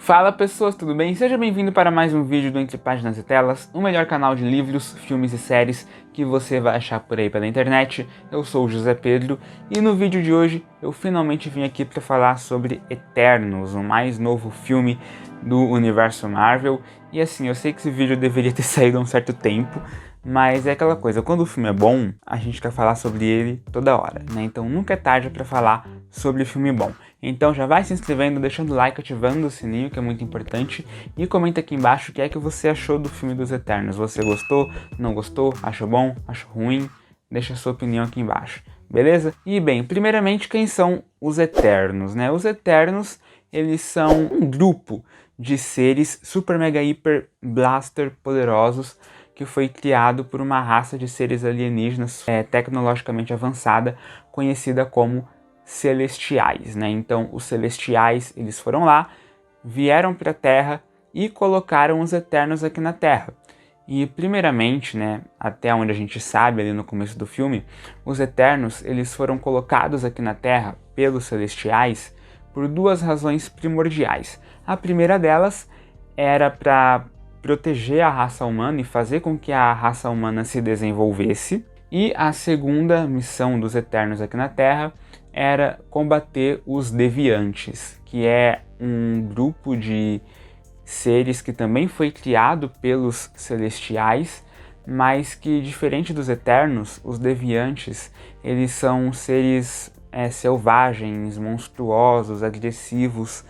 Fala pessoas, tudo bem? Seja bem-vindo para mais um vídeo do Entre Páginas e Telas, o melhor canal de livros, filmes e séries que você vai achar por aí pela internet. Eu sou o José Pedro e no vídeo de hoje eu finalmente vim aqui para falar sobre Eternos, o mais novo filme do universo Marvel. E assim, eu sei que esse vídeo deveria ter saído há um certo tempo, mas é aquela coisa, quando o filme é bom, a gente quer falar sobre ele toda hora, né? Então nunca é tarde para falar sobre filme bom. Então já vai se inscrevendo, deixando o like, ativando o sininho, que é muito importante, e comenta aqui embaixo o que é que você achou do filme dos Eternos. Você gostou? Não gostou? Achou bom? Achou ruim? Deixa a sua opinião aqui embaixo, beleza? E bem, primeiramente, quem são os Eternos, né? Os Eternos, eles são um grupo de seres super mega hiper blaster poderosos que foi criado por uma raça de seres alienígenas tecnologicamente avançada, conhecida como Celestiais, né? Então os Celestiais, eles foram lá, vieram para a Terra e colocaram os Eternos aqui na Terra. E primeiramente, né, até onde a gente sabe ali no começo do filme, os Eternos, eles foram colocados aqui na Terra pelos Celestiais por duas razões primordiais. A primeira delas era para proteger a raça humana e fazer com que a raça humana se desenvolvesse. E a segunda missão dos Eternos aqui na Terra era combater os Deviantes, que é um grupo de seres que também foi criado pelos Celestiais, mas que, diferente dos Eternos, os Deviantes, eles são seres selvagens, monstruosos, agressivos,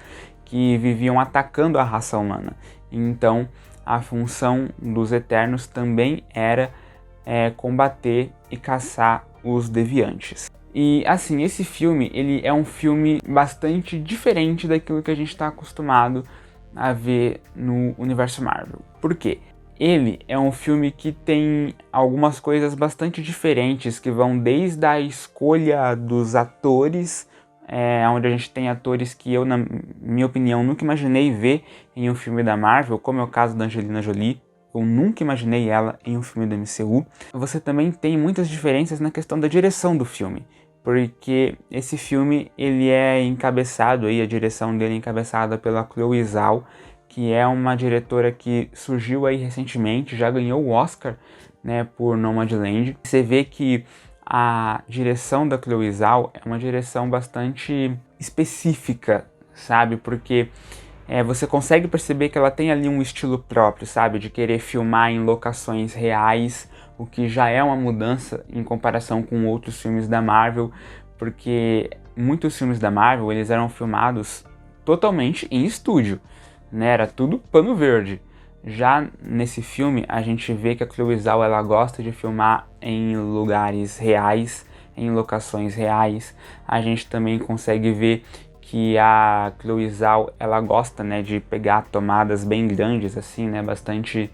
que viviam atacando a raça humana. Então, a função dos Eternos também era combater e caçar os Deviantes. E assim, esse filme, ele é um filme bastante diferente daquilo que a gente está acostumado a ver no universo Marvel. Por quê? Ele é um filme que tem algumas coisas bastante diferentes, que vão desde a escolha dos atores, onde a gente tem atores que eu, na minha opinião, nunca imaginei ver em um filme da Marvel, como é o caso da Angelina Jolie. Eu nunca imaginei ela em um filme da MCU. Você também tem muitas diferenças na questão da direção do filme, porque esse filme, ele é encabeçado, a direção dele é encabeçada pela Chloe Zhao, que é uma diretora que surgiu aí recentemente, já ganhou o Oscar, né, por Nomadland. Você vê que a direção da Chloe Zhao é uma direção bastante específica, sabe, porque você consegue perceber que ela tem ali um estilo próprio, sabe? De querer filmar em locações reais, o que já é uma mudança em comparação com outros filmes da Marvel, porque muitos filmes da Marvel, eles eram filmados totalmente em estúdio, né? Era tudo pano verde. Já nesse filme, a gente vê que a Chloe Zhao, ela gosta de filmar em lugares reais, em locações reais. A gente também consegue ver que a Chloe Zhao, ela gosta, né, de pegar tomadas bem grandes, assim, né, bastante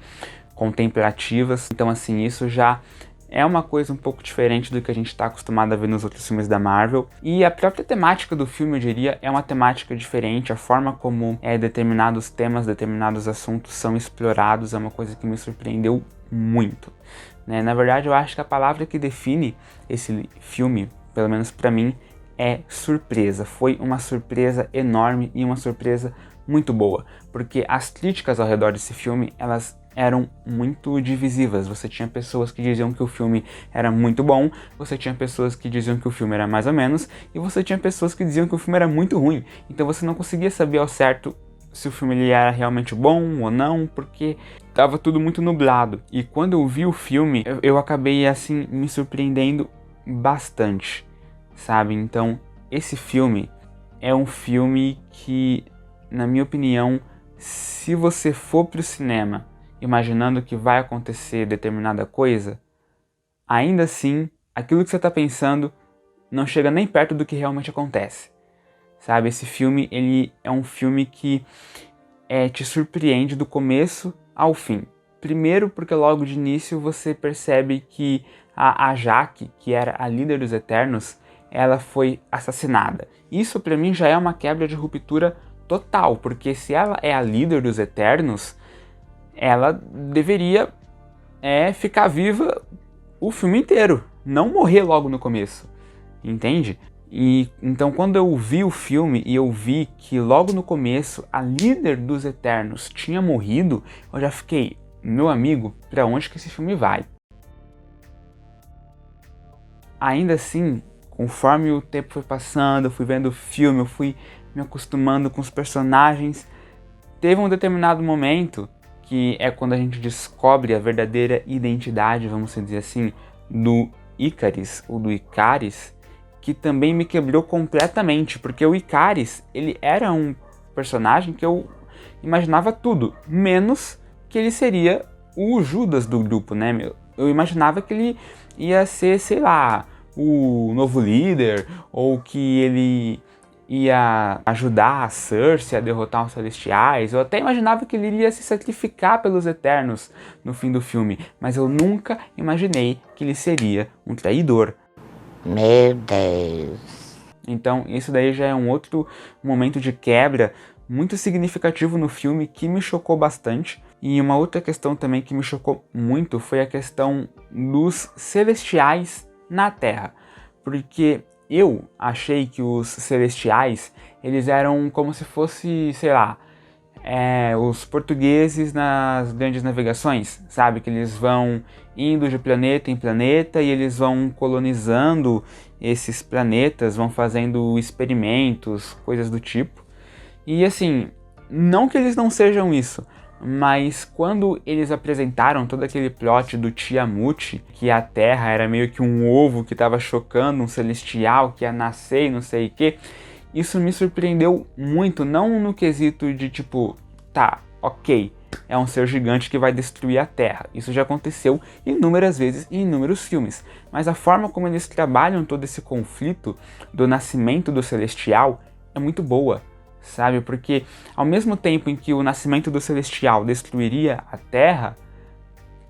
contemplativas. Então, assim, isso já é uma coisa um pouco diferente do que a gente está acostumado a ver nos outros filmes da Marvel. E a própria temática do filme, eu diria, é uma temática diferente. A forma como determinados temas, determinados assuntos são explorados é uma coisa que me surpreendeu muito, né? Na verdade, eu acho que a palavra que define esse filme, pelo menos para mim, é surpresa. Foi uma surpresa enorme e uma surpresa muito boa, porque as críticas ao redor desse filme, elas eram muito divisivas. Você tinha pessoas que diziam que o filme era muito bom, você tinha pessoas que diziam que o filme era mais ou menos, e você tinha pessoas que diziam que o filme era muito ruim. Então você não conseguia saber ao certo se o filme ele era realmente bom ou não, porque estava tudo muito nublado. E quando eu vi o filme, eu acabei assim me surpreendendo bastante, sabe? Então, esse filme é um filme que, na minha opinião, se você for pro cinema imaginando que vai acontecer determinada coisa, ainda assim, aquilo que você tá pensando não chega nem perto do que realmente acontece, sabe? Esse filme, ele é um filme que te surpreende do começo ao fim. Primeiro porque logo de início você percebe que a Jaque, que era a líder dos Eternos, ela foi assassinada. Isso pra mim já é uma quebra de ruptura total, porque se ela é a líder dos Eternos, ela deveria ficar viva o filme inteiro, não morrer logo no começo, entende? E então quando eu vi o filme e eu vi que logo no começo a líder dos Eternos tinha morrido, eu já fiquei, meu amigo, pra onde que esse filme vai? Ainda assim, conforme o tempo foi passando, eu fui vendo o filme, eu fui me acostumando com os personagens, teve um determinado momento, que é quando a gente descobre a verdadeira identidade, vamos dizer assim, do Icaris, ou do Ikaris, que também me quebrou completamente, porque o Ikaris, ele era um personagem que eu imaginava tudo, menos que ele seria o Judas do grupo, né? Eu imaginava que ele ia ser, sei lá, o novo líder, ou que ele ia ajudar a Cersei a derrotar os Celestiais. Eu até imaginava que ele iria se sacrificar pelos Eternos no fim do filme, mas eu nunca imaginei que ele seria um traidor. Meu Deus. Então isso daí já é um outro momento de quebra muito significativo no filme que me chocou bastante. E uma outra questão também que me chocou muito foi a questão dos Celestiais na Terra. Porque eu achei que os Celestiais, eles eram como se fosse, sei lá, os portugueses nas grandes navegações, sabe? Que eles vão indo de planeta em planeta e eles vão colonizando esses planetas, vão fazendo experimentos, coisas do tipo. E assim, não que eles não sejam isso, mas quando eles apresentaram todo aquele plot do Tiamut, que a Terra era meio que um ovo que estava chocando um celestial que ia nascer e não sei o que, isso me surpreendeu muito, não no quesito de tipo, tá, ok, é um ser gigante que vai destruir a Terra. Isso já aconteceu inúmeras vezes em inúmeros filmes, mas a forma como eles trabalham todo esse conflito do nascimento do celestial é muito boa. Sabe? Porque ao mesmo tempo em que o nascimento do Celestial destruiria a Terra,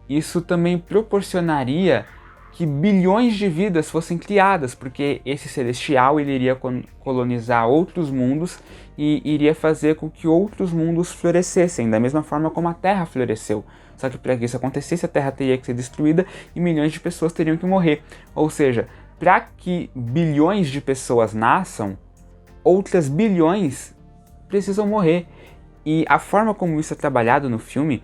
isso também proporcionaria que bilhões de vidas fossem criadas, porque esse Celestial ele iria colonizar outros mundos e iria fazer com que outros mundos florescessem, da mesma forma como a Terra floresceu. Só que para que isso acontecesse, a Terra teria que ser destruída e milhões de pessoas teriam que morrer. Ou seja, para que bilhões de pessoas nasçam, outras bilhões precisam morrer. E a forma como isso é trabalhado no filme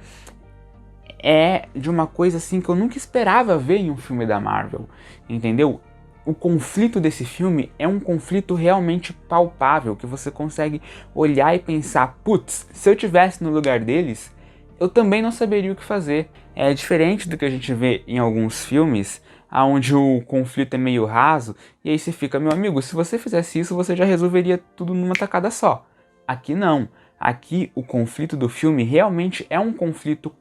é de uma coisa assim que eu nunca esperava ver em um filme da Marvel, entendeu? O conflito desse filme é um conflito realmente palpável, que você consegue olhar e pensar, putz, se eu tivesse no lugar deles, eu também não saberia o que fazer. É diferente do que a gente vê em alguns filmes, onde o conflito é meio raso, e aí você fica, meu amigo, se você fizesse isso, você já resolveria tudo numa tacada só. Aqui não. Aqui o conflito do filme realmente é um conflito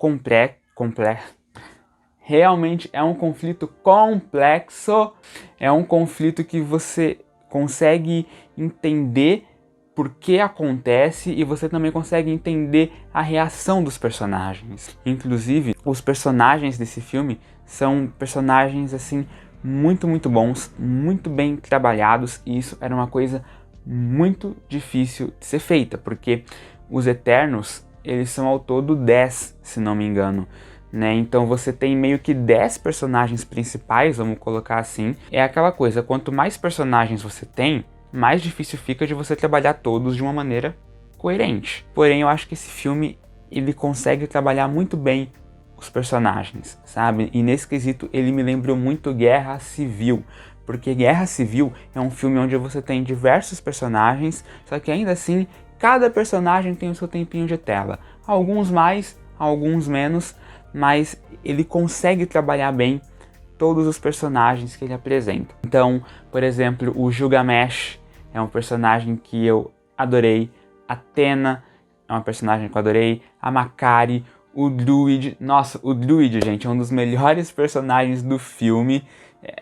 realmente é um conflito complexo. É um conflito que você consegue entender por que acontece e você também consegue entender a reação dos personagens. Inclusive, os personagens desse filme são personagens assim muito bons, muito bem trabalhados, e isso era uma coisa muito difícil de ser feita, porque os Eternos, eles são ao todo 10, se não me engano, né? Então você tem meio que 10 personagens principais, vamos colocar assim. É aquela coisa, quanto mais personagens você tem, mais difícil fica de você trabalhar todos de uma maneira coerente. Porém, eu acho que esse filme, ele consegue trabalhar muito bem os personagens, sabe? E nesse quesito, ele me lembrou muito Guerra Civil, porque Guerra Civil é um filme onde você tem diversos personagens, só que ainda assim, cada personagem tem o seu tempinho de tela. Alguns mais, alguns menos, mas ele consegue trabalhar bem todos os personagens que ele apresenta. Então, por exemplo, o Gilgamesh é um personagem que eu adorei, a Athena é uma personagem que eu adorei, a Makkari, o Druid. Nossa, o Druid, gente, é um dos melhores personagens do filme.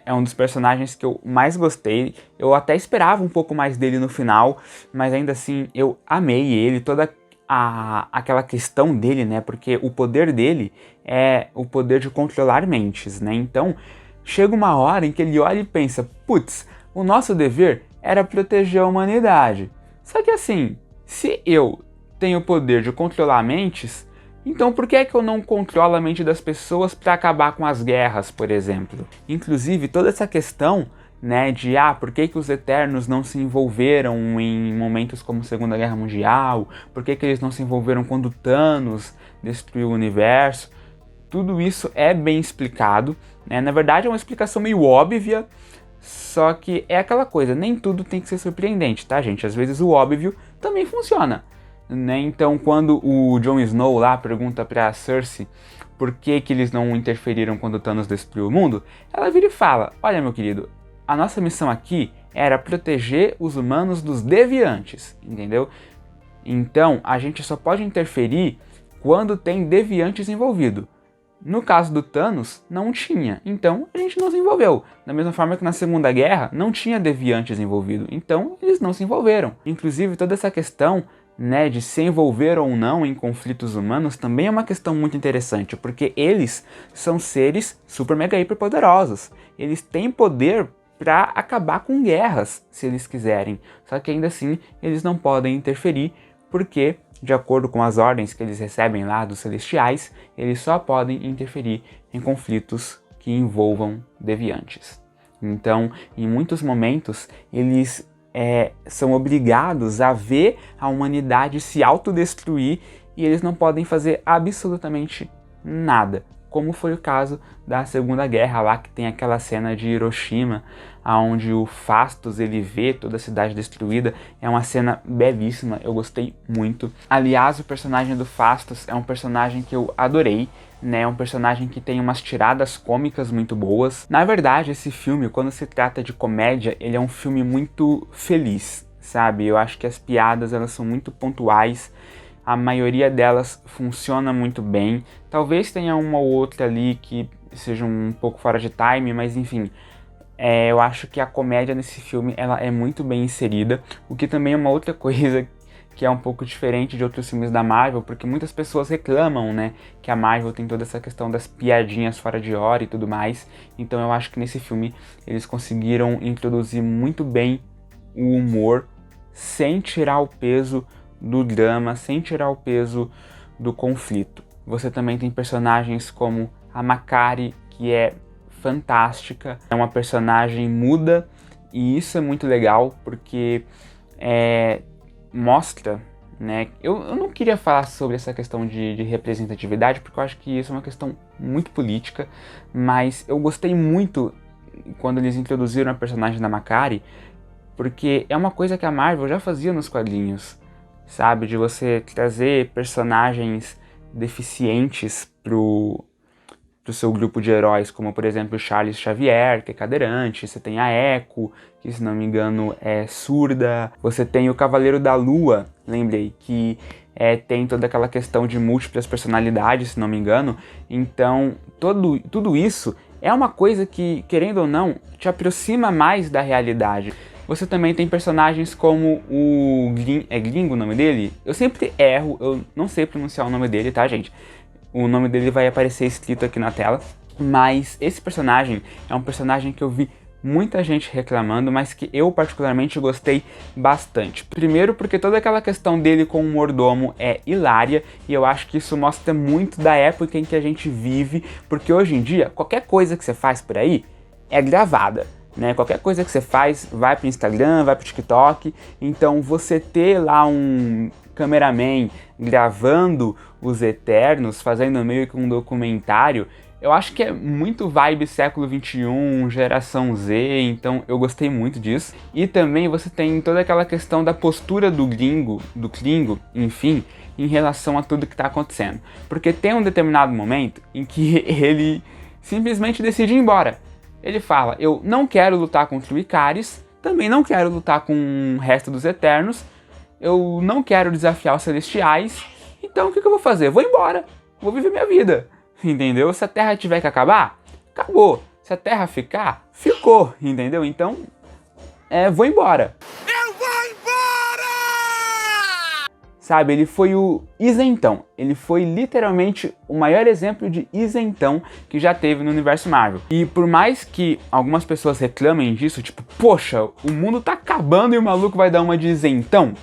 É um dos personagens que eu mais gostei. Eu até esperava um pouco mais dele no final, mas ainda assim eu amei ele, toda aquela questão dele, né? Porque o poder dele é o poder de controlar mentes, né? Então chega uma hora em que ele olha e pensa, putz, o nosso dever era proteger a humanidade. Só que assim, se eu tenho o poder de controlar mentes, então por que é que eu não controlo a mente das pessoas para acabar com as guerras, por exemplo? Inclusive, toda essa questão né, de por que os Eternos não se envolveram em momentos como Segunda Guerra Mundial, por que eles não se envolveram quando Thanos destruiu o universo. Tudo isso é bem explicado, né? Na verdade é uma explicação meio óbvia, só que é aquela coisa, nem tudo tem que ser surpreendente, tá, gente? Às vezes o óbvio também funciona, né? Então quando o Jon Snow lá pergunta pra Cersei por que eles não interferiram quando Thanos destruiu o mundo, ela vira e fala: olha, meu querido, a nossa missão aqui era proteger os humanos dos deviantes, entendeu? Então a gente só pode interferir quando tem deviantes envolvidos. No caso do Thanos, não tinha, então a gente não se envolveu. Da mesma forma que na Segunda Guerra, não tinha deviantes envolvidos, então eles não se envolveram. Inclusive, toda essa questão, né, de se envolver ou não em conflitos humanos também é uma questão muito interessante, porque eles são seres super mega hiper poderosos. Eles têm poder para acabar com guerras, se eles quiserem. Só que ainda assim, eles não podem interferir, porque de acordo com as ordens que eles recebem lá dos Celestiais, eles só podem interferir em conflitos que envolvam deviantes. Então, em muitos momentos, eles são obrigados a ver a humanidade se autodestruir e eles não podem fazer absolutamente nada. Como foi o caso da Segunda Guerra lá, que tem aquela cena de Hiroshima, onde o Phastos ele vê toda a cidade destruída. É uma cena belíssima, eu gostei muito. Aliás, o personagem do Phastos é um personagem que eu adorei, né? É um personagem que tem umas tiradas cômicas muito boas. Na verdade, esse filme, quando se trata de comédia, ele é um filme muito feliz, sabe? Eu acho que as piadas elas são muito pontuais. A maioria delas funciona muito bem. Talvez tenha uma ou outra ali que seja um pouco fora de time, mas enfim. Eu acho que a comédia nesse filme ela é muito bem inserida. O que também é uma outra coisa que é um pouco diferente de outros filmes da Marvel, porque muitas pessoas reclamam, né, que a Marvel tem toda essa questão das piadinhas fora de hora e tudo mais. Então eu acho que nesse filme eles conseguiram introduzir muito bem o humor sem tirar o peso do drama, sem tirar o peso do conflito. Você também tem personagens como a Makkari, que é fantástica, é uma personagem muda, e isso é muito legal, porque mostra, né, eu não queria falar sobre essa questão de representatividade, porque eu acho que isso é uma questão muito política, mas eu gostei muito quando eles introduziram a personagem da Makkari, porque é uma coisa que a Marvel já fazia nos quadrinhos, sabe, de você trazer personagens deficientes pro seu grupo de heróis, como por exemplo o Charles Xavier, que é cadeirante, você tem a Echo, que se não me engano é surda, você tem o Cavaleiro da Lua, lembrei, que tem toda aquela questão de múltiplas personalidades, se não me engano. Então tudo isso é uma coisa que, querendo ou não, te aproxima mais da realidade. Você também tem personagens como o Gringo o nome dele? Eu sempre erro, eu não sei pronunciar o nome dele, tá, gente? O nome dele vai aparecer escrito aqui na tela. Mas esse personagem é um personagem que eu vi muita gente reclamando, mas que eu particularmente gostei bastante. Primeiro porque toda aquela questão dele com o mordomo é hilária, e eu acho que isso mostra muito da época em que a gente vive, porque hoje em dia, qualquer coisa que você faz por aí é gravada, né? Qualquer coisa que você faz vai pro Instagram, vai pro TikTok, então você ter lá um cameraman gravando os Eternos, fazendo meio que um documentário, eu acho que é muito vibe século XXI, geração Z, então eu gostei muito disso. E também você tem toda aquela questão da postura do Klingo, enfim, em relação a tudo que está acontecendo. Porque tem um determinado momento em que ele simplesmente decide ir embora. Ele fala, eu não quero lutar contra o Ikaris, também não quero lutar com o resto dos Eternos, eu não quero desafiar os Celestiais, então o que eu vou fazer? Eu vou embora, vou viver minha vida. Entendeu? Se a Terra tiver que acabar, acabou. Se a Terra ficar, ficou. Entendeu? Então, vou embora. Eu vou embora! Sabe, ele foi o isentão. Ele foi literalmente o maior exemplo de isentão que já teve no universo Marvel. E por mais que algumas pessoas reclamem disso, tipo, poxa, o mundo tá acabando e o maluco vai dar uma de isentão,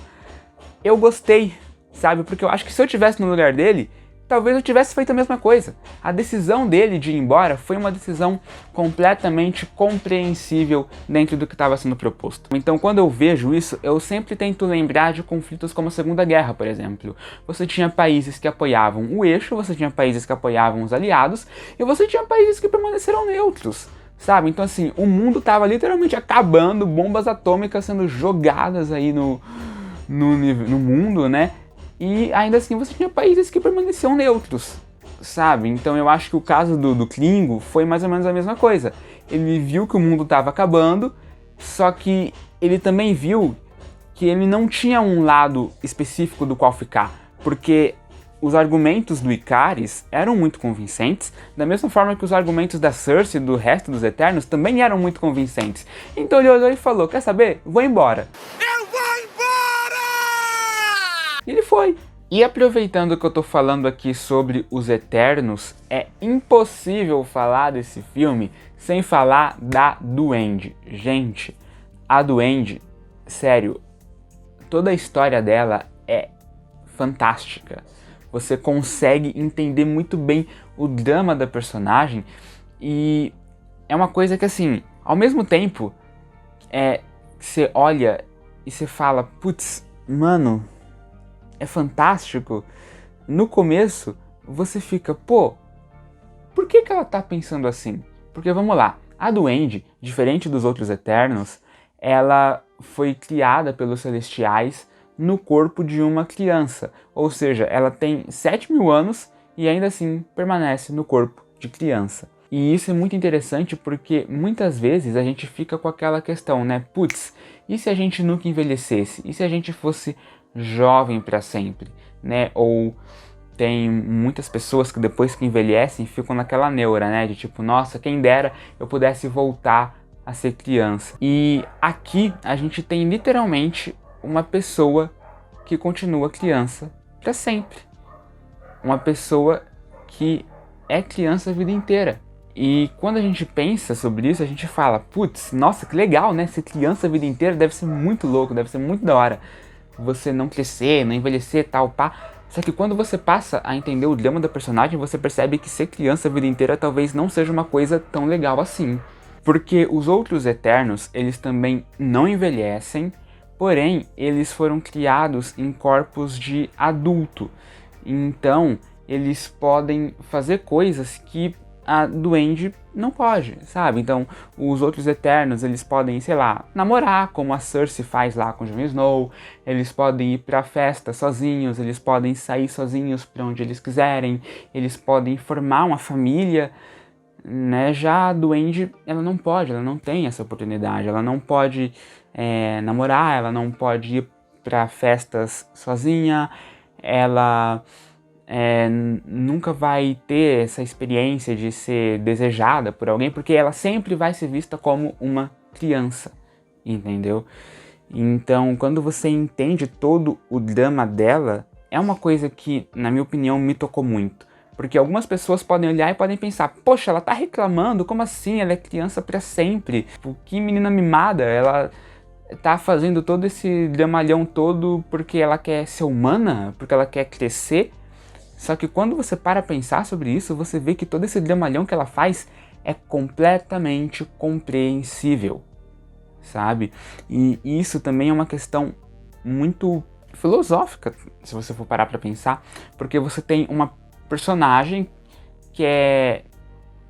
eu gostei, sabe? Porque eu acho que se eu tivesse no lugar dele, talvez eu tivesse feito a mesma coisa. A decisão dele de ir embora foi uma decisão completamente compreensível dentro do que estava sendo proposto. Então, quando eu vejo isso, eu sempre tento lembrar de conflitos como a Segunda Guerra, por exemplo. Você tinha países que apoiavam o eixo, você tinha países que apoiavam os aliados, e você tinha países que permaneceram neutros. Sabe? Então assim, o mundo tava literalmente acabando, bombas atômicas sendo jogadas aí no mundo, né? E ainda assim você tinha países que permaneciam neutros, sabe? Então eu acho que o caso do Klingo foi mais ou menos a mesma coisa. Ele viu que o mundo tava acabando, só que ele também viu que ele não tinha um lado específico do qual ficar, porque os argumentos do Ikaris eram muito convincentes, da mesma forma que os argumentos da Cersei e do resto dos Eternos também eram muito convincentes. Então ele olhou e falou, quer saber? Vou embora. Eu vou embora! E ele foi. E aproveitando que eu tô falando aqui sobre os Eternos, é impossível falar desse filme sem falar da Duende. Gente, a Duende, sério, toda a história dela é fantástica. Você consegue entender muito bem o drama da personagem e é uma coisa que assim, ao mesmo tempo, você olha e você fala, putz, mano, é fantástico. No começo, você fica, pô, por que ela tá pensando assim? Porque vamos lá, a Duende, diferente dos outros Eternos, ela foi criada pelos Celestiais no corpo de uma criança, ou seja, ela tem 7.000 anos e ainda assim permanece no corpo de criança. E isso é muito interessante porque muitas vezes a gente fica com aquela questão, né? Putz, e se a gente nunca envelhecesse? E se a gente fosse jovem para sempre, né? Ou tem muitas pessoas que depois que envelhecem ficam naquela neura, né? De tipo, nossa, quem dera eu pudesse voltar a ser criança. E aqui a gente tem literalmente uma pessoa que continua criança para sempre. Uma pessoa que é criança a vida inteira. E quando a gente pensa sobre isso, a gente fala, putz, nossa, que legal, né? Ser criança a vida inteira deve ser muito louco, deve ser muito da hora. Você não crescer, não envelhecer, tal, pá. Só que quando você passa a entender o drama da personagem, você percebe que ser criança a vida inteira talvez não seja uma coisa tão legal assim. Porque os outros Eternos, eles também não envelhecem, porém, eles foram criados em corpos de adulto. Então, eles podem fazer coisas que a Duende não pode, sabe? Então, os outros Eternos, eles podem, sei lá, namorar, como a Cersei faz lá com o Jon Snow. Eles podem ir pra festa sozinhos, eles podem sair sozinhos pra onde eles quiserem. Eles podem formar uma família, né? Já a Duende, ela não pode, ela não tem essa oportunidade. Ela não pode namorar, ela não pode ir pra festas sozinha, ela nunca vai ter essa experiência de ser desejada por alguém, porque ela sempre vai ser vista como uma criança, entendeu? Então, quando você entende todo o drama dela, é uma coisa que, na minha opinião, me tocou muito. Porque algumas pessoas podem olhar e podem pensar, poxa, ela tá reclamando, como assim? Ela é criança pra sempre. Tipo, que menina mimada, ela tá fazendo todo esse dramalhão todo porque ela quer ser humana, porque ela quer crescer. Só que quando você para pensar sobre isso, você vê que todo esse dramalhão que ela faz é completamente compreensível, sabe? E isso também é uma questão muito filosófica, se você for parar pra pensar, porque você tem uma personagem que é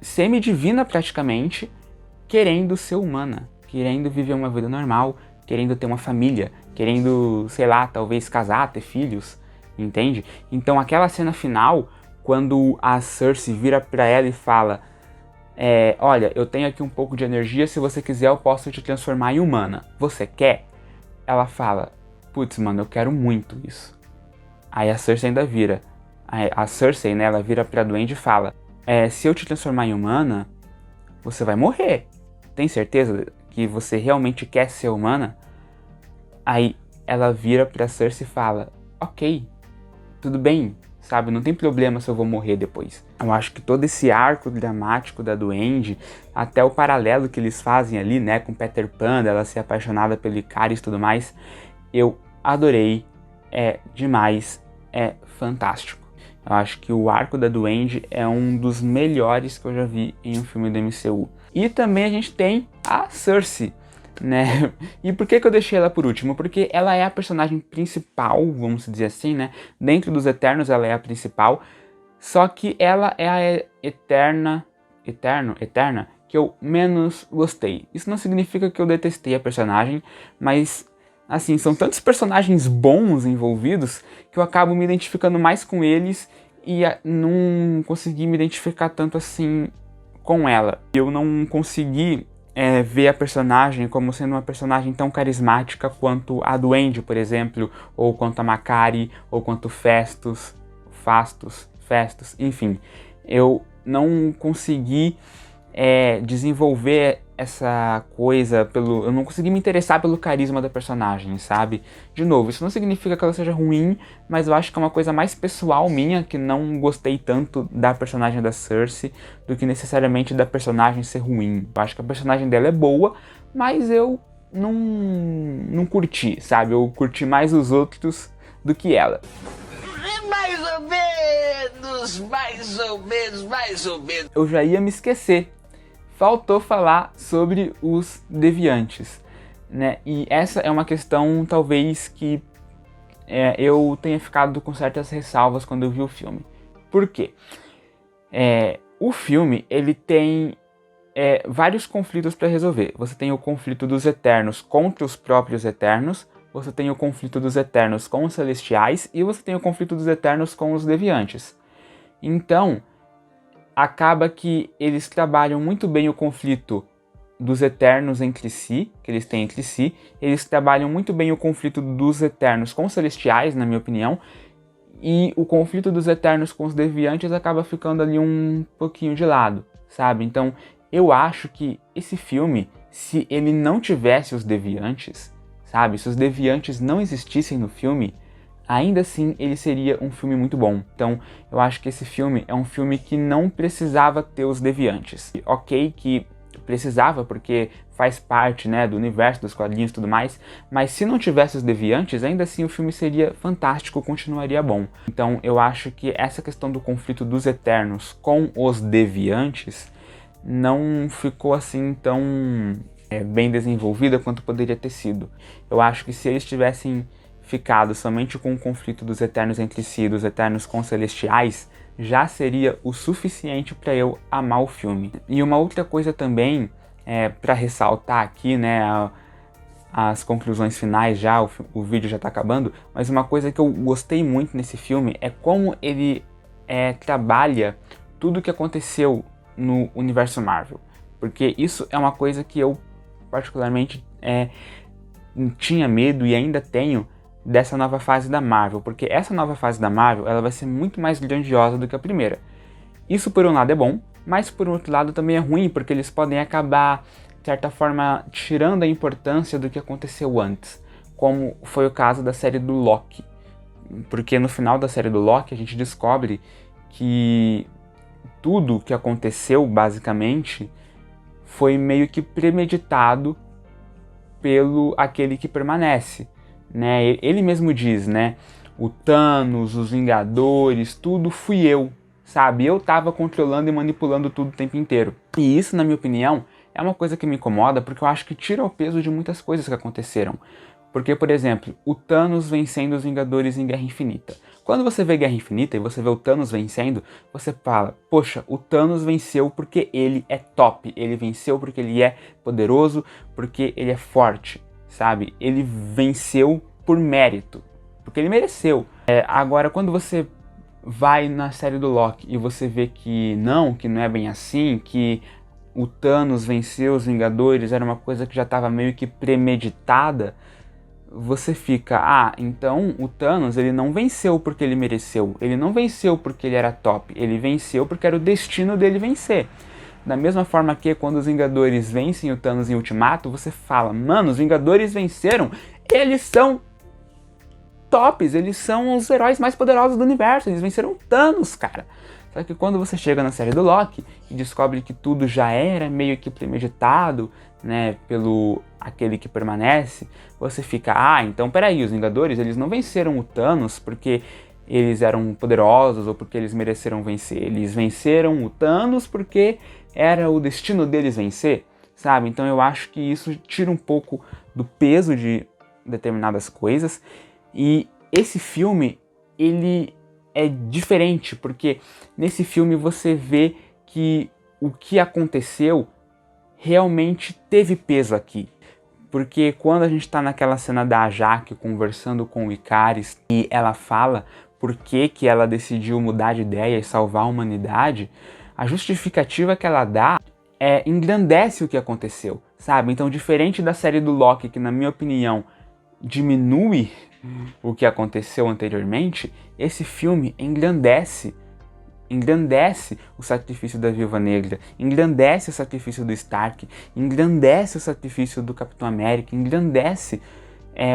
semidivina praticamente, querendo ser humana, querendo viver uma vida normal, querendo ter uma família, querendo, sei lá, talvez casar, ter filhos, entende? Então aquela cena final, quando a Cersei vira pra ela e fala, olha, eu tenho aqui um pouco de energia, se você quiser eu posso te transformar em humana, você quer? Ela fala, putz, mano, eu quero muito isso. Aí a Cersei ainda vira, a Cersei, né, ela vira pra Duende e fala, se eu te transformar em humana, você vai morrer. Tem certeza que você realmente quer ser humana? Aí ela vira pra Cersei e fala, ok, tudo bem, sabe? Não tem problema se eu vou morrer depois. Eu acho que todo esse arco dramático da Duende, até o paralelo que eles fazem ali, né, com Peter Pan, ela ser apaixonada pelo Ikaris e tudo mais, eu adorei, é demais, é fantástico. Eu acho que o arco da Duende é um dos melhores que eu já vi em um filme do MCU. E também a gente tem a Cersei, né? E por que eu deixei ela por último? Porque ela é a personagem principal, vamos dizer assim, né? Dentro dos Eternos ela é a principal, só que ela é a eterna que eu menos gostei. Isso não significa que eu detestei a personagem, mas assim, são tantos personagens bons envolvidos que eu acabo me identificando mais com eles e não consegui me identificar tanto assim com ela. Eu não consegui ver a personagem como sendo uma personagem tão carismática quanto a Duende, por exemplo, ou quanto a Makkari, ou quanto Fastos, enfim. Eu não consegui desenvolver essa coisa eu não consegui me interessar pelo carisma da personagem, sabe? De novo, isso não significa que ela seja ruim, mas eu acho que é uma coisa mais pessoal minha, que não gostei tanto da personagem da Cersei do que necessariamente da personagem ser ruim. Eu acho que a personagem dela é boa, mas eu não curti, sabe? Eu curti mais os outros do que ela. Mais ou menos. Eu já ia me esquecer. Faltou falar sobre os deviantes, né? E essa é uma questão, talvez, que eu tenha ficado com certas ressalvas quando eu vi o filme. Por quê? O filme, ele tem vários conflitos para resolver. Você tem o conflito dos Eternos contra os próprios Eternos, você tem o conflito dos Eternos com os Celestiais e você tem o conflito dos Eternos com os Deviantes. Então, acaba que eles trabalham muito bem o conflito dos Eternos entre si, que eles têm entre si. Eles trabalham muito bem o conflito dos Eternos com os Celestiais, na minha opinião. E o conflito dos Eternos com os Deviantes acaba ficando ali um pouquinho de lado, sabe? Então, eu acho que esse filme, se ele não tivesse os Deviantes, sabe? Se os Deviantes não existissem no filme, ainda assim ele seria um filme muito bom. Então eu acho que esse filme é um filme que não precisava ter os Deviantes. Ok que precisava, porque faz parte, né, do universo, dos quadrinhos e tudo mais, mas se não tivesse os Deviantes, ainda assim o filme seria fantástico, continuaria bom. Então eu acho que essa questão do conflito dos Eternos com os Deviantes não ficou assim tão bem desenvolvida quanto poderia ter sido. Eu acho que se eles tivessem ficado somente com o conflito dos Eternos entre si, dos Eternos com os Celestiais, já seria o suficiente para eu amar o filme. E uma outra coisa também, para ressaltar aqui, né, as conclusões finais já, o vídeo já tá acabando, mas uma coisa que eu gostei muito nesse filme é como ele trabalha tudo o que aconteceu no universo Marvel. Porque isso é uma coisa que eu particularmente tinha medo e ainda tenho dessa nova fase da Marvel, porque essa nova fase da Marvel ela vai ser muito mais grandiosa do que a primeira. Isso por um lado é bom, mas por outro lado também é ruim, porque eles podem acabar, de certa forma, tirando a importância do que aconteceu antes, como foi o caso da série do Loki. Porque no final da série do Loki a gente descobre que tudo o que aconteceu, basicamente, foi meio que premeditado pelo aquele que permanece, né? Ele mesmo diz, né? O Thanos, os Vingadores, tudo fui eu, sabe? Eu tava controlando e manipulando tudo o tempo inteiro. E isso, na minha opinião, é uma coisa que me incomoda, porque eu acho que tira o peso de muitas coisas que aconteceram. Porque, por exemplo, o Thanos vencendo os Vingadores em Guerra Infinita. Quando você vê Guerra Infinita e você vê o Thanos vencendo, você fala, poxa, o Thanos venceu porque ele é top, ele venceu porque ele é poderoso, porque ele é forte, sabe? Ele venceu por mérito, porque ele mereceu. Agora, quando você vai na série do Loki e você vê que não é bem assim, que o Thanos venceu os Vingadores, era uma coisa que já estava meio que premeditada, você fica, então o Thanos ele não venceu porque ele mereceu, ele não venceu porque ele era top, ele venceu porque era o destino dele vencer. Da mesma forma que quando os Vingadores vencem o Thanos em Ultimato, você fala, mano, os Vingadores venceram, eles são tops, eles são os heróis mais poderosos do universo, eles venceram o Thanos, cara. Só que quando você chega na série do Loki e descobre que tudo já era meio que premeditado, né, pelo aquele que permanece, você fica, então peraí, os Vingadores, eles não venceram o Thanos porque eles eram poderosos ou porque eles mereceram vencer. Eles venceram o Thanos porque era o destino deles vencer, sabe? Então eu acho que isso tira um pouco do peso de determinadas coisas. E esse filme, ele é diferente, porque nesse filme você vê que o que aconteceu realmente teve peso aqui. Porque quando a gente tá naquela cena da Jaque conversando com o Ikaris e ela fala por que ela decidiu mudar de ideia e salvar a humanidade, a justificativa que ela dá engrandece o que aconteceu, sabe? Então, diferente da série do Loki, que na minha opinião diminui o que aconteceu anteriormente, esse filme engrandece o sacrifício da Viúva Negra, engrandece o sacrifício do Stark, engrandece o sacrifício do Capitão América, engrandece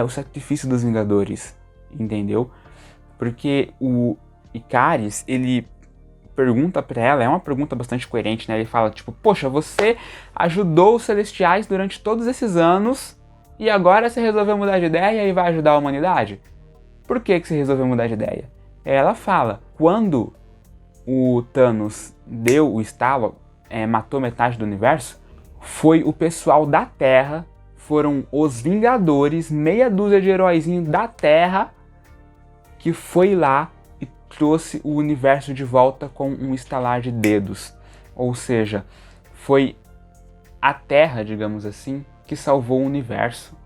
o sacrifício dos Vingadores, entendeu? Porque o Ikaris, ele pergunta pra ela, é uma pergunta bastante coerente, né? Ele fala, tipo, poxa, você ajudou os Celestiais durante todos esses anos e agora você resolveu mudar de ideia e vai ajudar a humanidade? Por que você resolveu mudar de ideia? Ela fala, quando o Thanos deu o estalo, matou metade do universo, foi o pessoal da Terra, foram os Vingadores, meia dúzia de heróizinhos da Terra, que foi lá e trouxe o universo de volta com um estalar de dedos. Ou seja, foi a Terra, digamos assim, que salvou o universo.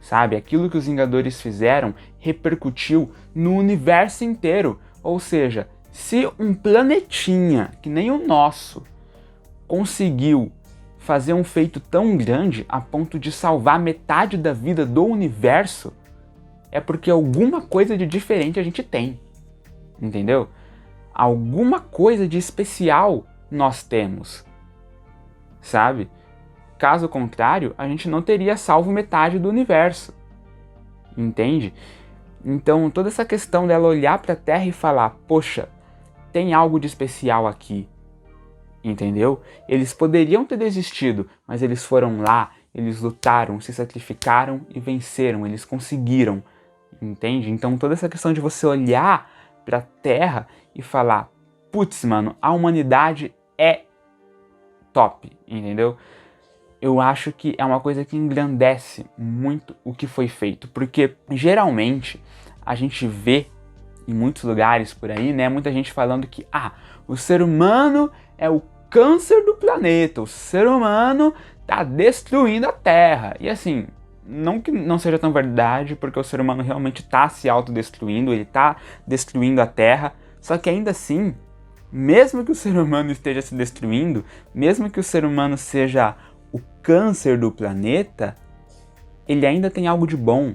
Sabe, aquilo que os Vingadores fizeram repercutiu no universo inteiro. Ou seja, se um planetinha que nem o nosso conseguiu fazer um feito tão grande a ponto de salvar metade da vida do universo, é porque alguma coisa de diferente a gente tem, entendeu? Alguma coisa de especial nós temos, sabe? Caso contrário, a gente não teria salvo metade do universo, entende? Então, toda essa questão dela olhar para a Terra e falar, poxa, tem algo de especial aqui, entendeu? Eles poderiam ter desistido, mas eles foram lá, eles lutaram, se sacrificaram e venceram, eles conseguiram, entende? Então toda essa questão de você olhar pra Terra e falar, putz, mano, a humanidade é top, entendeu? Eu acho que é uma coisa que engrandece muito o que foi feito, porque geralmente a gente vê em muitos lugares por aí, né, muita gente falando que o ser humano é o câncer do planeta, o ser humano tá destruindo a Terra. E assim, não que não seja tão verdade, porque o ser humano realmente tá se autodestruindo, ele tá destruindo a Terra, só que ainda assim, mesmo que o ser humano esteja se destruindo, mesmo que o ser humano seja o câncer do planeta, ele ainda tem algo de bom,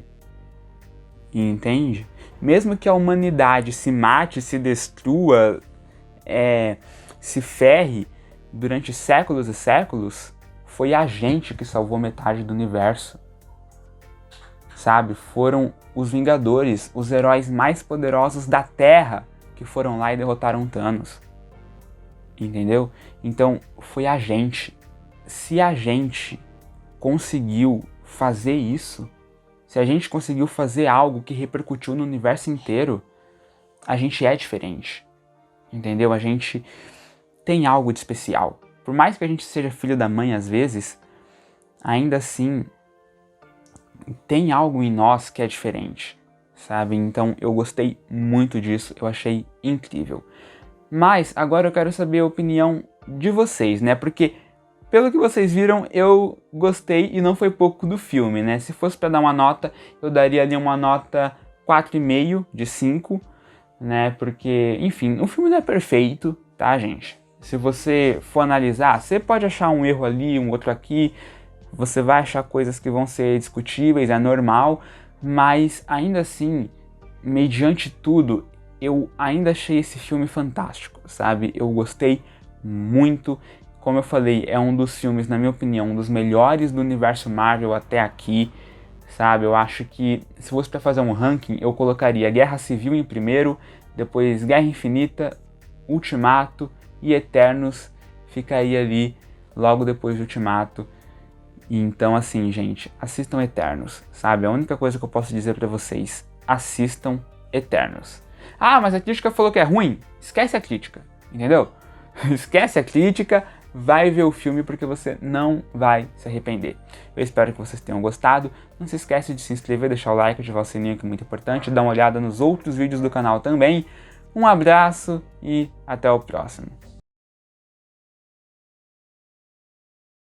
entende? Mesmo que a humanidade se mate, se destrua, se ferre durante séculos e séculos, foi a gente que salvou metade do universo, sabe? Foram os Vingadores, os heróis mais poderosos da Terra, que foram lá e derrotaram Thanos, entendeu? Então, foi a gente. Se a gente conseguiu fazer isso, se a gente conseguiu fazer algo que repercutiu no universo inteiro, a gente é diferente, entendeu? A gente tem algo de especial. Por mais que a gente seja filho da mãe às vezes, ainda assim, tem algo em nós que é diferente, sabe? Então eu gostei muito disso, eu achei incrível. Mas agora eu quero saber a opinião de vocês, né? Porque pelo que vocês viram, eu gostei e não foi pouco do filme, né? Se fosse para dar uma nota, eu daria ali uma nota 4,5 de 5, né? Porque, enfim, o filme não é perfeito, tá, gente? Se você for analisar, você pode achar um erro ali, um outro aqui, você vai achar coisas que vão ser discutíveis, é normal, mas ainda assim, mediante tudo, eu ainda achei esse filme fantástico, sabe? Eu gostei muito. Como eu falei, é um dos filmes, na minha opinião, um dos melhores do universo Marvel até aqui, sabe? Eu acho que, se fosse para fazer um ranking, eu colocaria Guerra Civil em primeiro, depois Guerra Infinita, Ultimato e Eternos ficaria ali logo depois de Ultimato. E então, assim, gente, assistam Eternos, sabe? A única coisa que eu posso dizer para vocês, assistam Eternos. Ah, mas a crítica falou que é ruim. Esquece a crítica, entendeu? Esquece a crítica, vai ver o filme porque você não vai se arrepender. Eu espero que vocês tenham gostado. Não se esquece de se inscrever, deixar o like, ativar o sininho que é muito importante. Dá uma olhada nos outros vídeos do canal também. Um abraço e até o próximo.